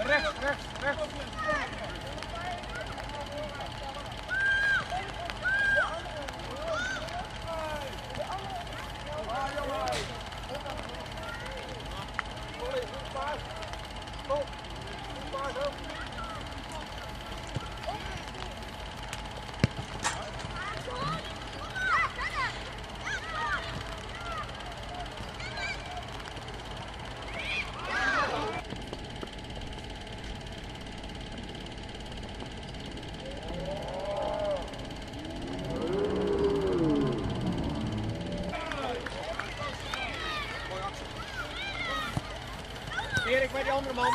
Rechts. Erik bij die andere man.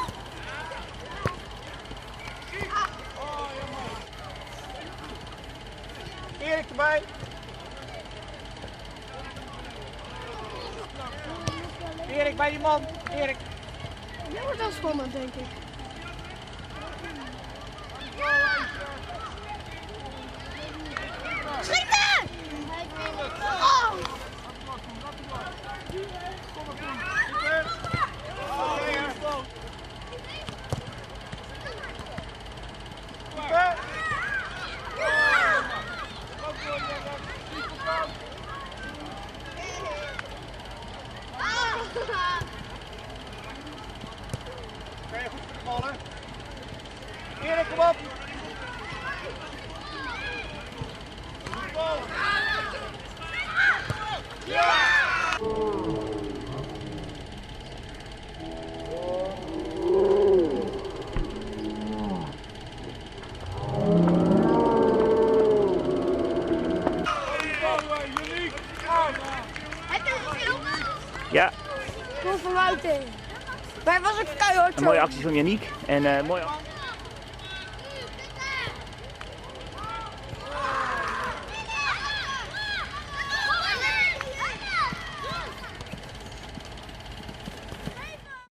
Erik erbij. Erik bij die man. Erik. Dit wordt wel spannend, denk ik. Schieten! Oh! Ben je goed voor de ballen? Erik, kom op! Goed bal! Ja! Heb je hem gefilmd? Ja, Kom van buiten. Daar was ik keihard. een mooie actie van Yannick en mooi.